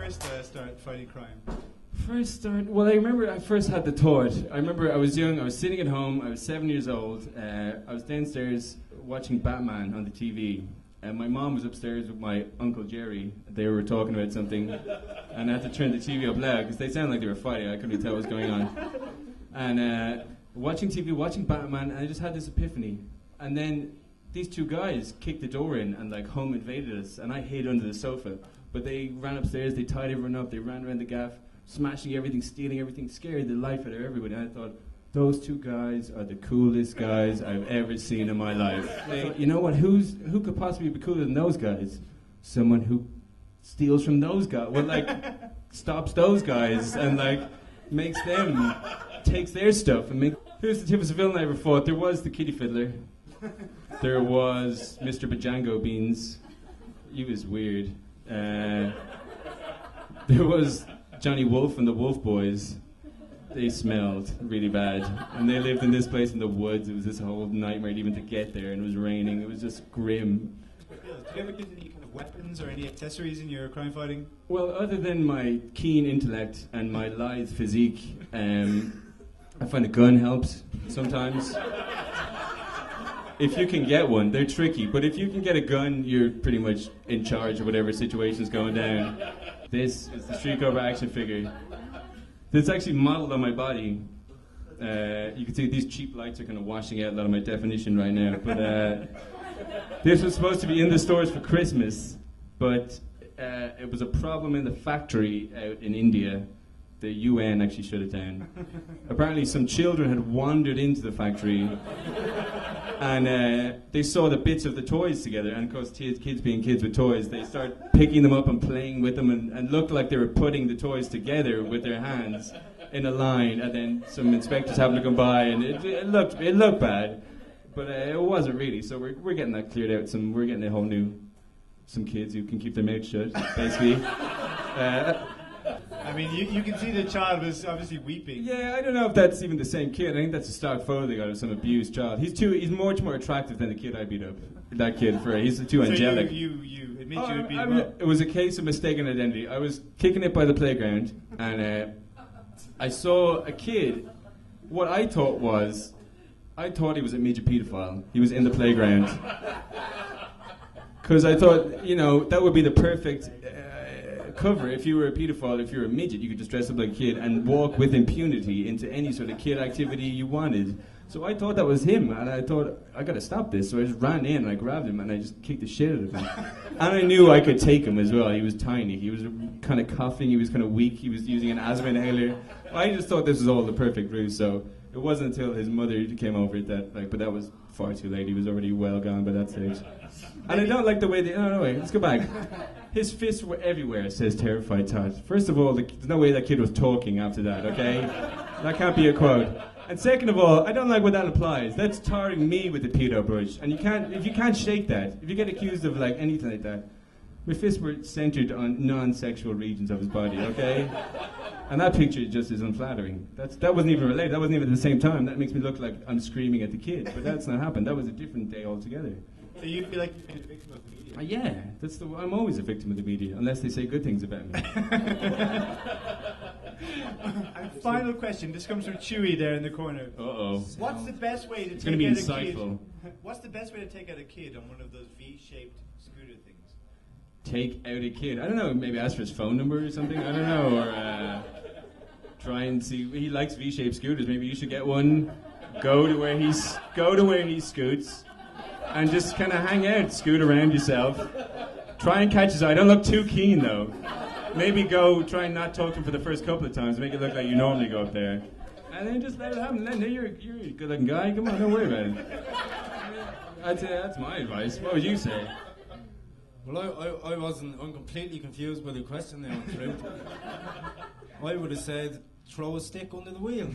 first start fighting crime? Well, I remember I first had the thought. I remember I was young, I was sitting at home, I was 7 years old, I was downstairs watching Batman on the TV, and my mom was upstairs with my Uncle Jerry. They were talking about something, and I had to turn the TV up loud, because they sounded like they were fighting. I couldn't tell what was going on. And watching TV, watching Batman, and I just had this epiphany. And then these two guys kicked the door in, and like home invaded us, and I hid under the sofa. But they ran upstairs, they tied everyone up, they ran around the gaff, smashing everything, stealing everything, scared the life out of everybody. And I thought, those two guys are the coolest guys I've ever seen in my life. I thought, you know what, who could possibly be cooler than those guys? Someone who steals from those guys. Well, like, stops those guys and, like, makes them, takes their stuff and make... Here's the typical villain I ever fought. There was the Kitty Fiddler. There was Mr. Bajango Beans. He was weird. There was Johnny Wolf and the Wolf Boys. They smelled really bad. And they lived in this place in the woods. It was this whole nightmare even to get there, and it was raining. It was just grim. Did you ever get any kind of weapons or any accessories in your crime fighting? Well, other than my keen intellect and my lithe physique, I find a gun helps sometimes. If you can get one, they're tricky, but if you can get a gun, you're pretty much in charge of whatever situation's going down. This is the Street Cobra action figure. This is actually modelled on my body. You can see these cheap lights are kind of washing out a lot of my definition right now, but this was supposed to be in the stores for Christmas, but it was a problem in the factory out in India. The UN actually shut it down. Apparently some children had wandered into the factory and they saw the bits of the toys together, and of course kids being kids with toys, they start picking them up and playing with them and looked like they were putting the toys together with their hands in a line, and then some inspectors happened to come by, and it looked bad, but it wasn't really, so we're getting that cleared out. We're getting a whole new, some kids who can keep their mouth shut, basically. I mean, you can see the child was obviously weeping. Yeah, I don't know if that's even the same kid. I think that's a stock photo they got of some abused child. He's much more attractive than the kid I beat up. That kid, he's too angelic. So you admit you would beat him up? It was a case of mistaken identity. I was kicking it by the playground, and I saw a kid. What I thought he was a midget pedophile. He was in the playground. Because I thought, that would be the perfect... cover. If you were a pedophile, if you're a midget, you could just dress up like a kid and walk with impunity into any sort of kid activity you wanted. So I thought that was him, and I thought, I gotta stop this. So I just ran in and I grabbed him and I just kicked the shit out of him. And I knew I could take him as well. He was tiny. He was kind of coughing. He was kind of weak. He was using an asthma inhaler. I just thought this was all the perfect ruse. So it wasn't until his mother came over but that was far too late. He was already well gone by that stage. And I don't like the way no, wait, let's go back. His fists were everywhere, says Terrified Todd. First of all, there's no way that kid was talking after that, okay? That can't be a quote. And second of all, I don't like what that implies. That's tarring me with the pedo brush. And if you can't shake that, if you get accused of anything like that, my fists were centered on non-sexual regions of his body, okay? And that picture just is unflattering. That wasn't even related. That wasn't even at the same time. That makes me look like I'm screaming at the kid. But that's not happened. That was a different day altogether. So you feel like you've been a victim of the media? Yeah, I'm always a victim of the media, unless they say good things about me. And final question. This comes from Chewy there in the corner. Uh-oh. What's the best way to it's going to be insightful. What's the best way to take out a kid on one of those V-shaped scooter things? Take out a kid? I don't know. Maybe ask for his phone number or something. I don't know. Or try and see. He likes V-shaped scooters. Maybe you should get one. Go to where he scoots. And just kind of hang out, scoot around yourself. Try and catch his eye. Don't look too keen, though. Maybe try and not talk to him for the first couple of times. Make it look like you normally go up there. And then just let it happen. You're a good-looking guy. Come on, don't worry about it. That's my advice. What would you say? Well, I'm completely confused by the question now, in truth. I would have said, throw a stick under the wheel.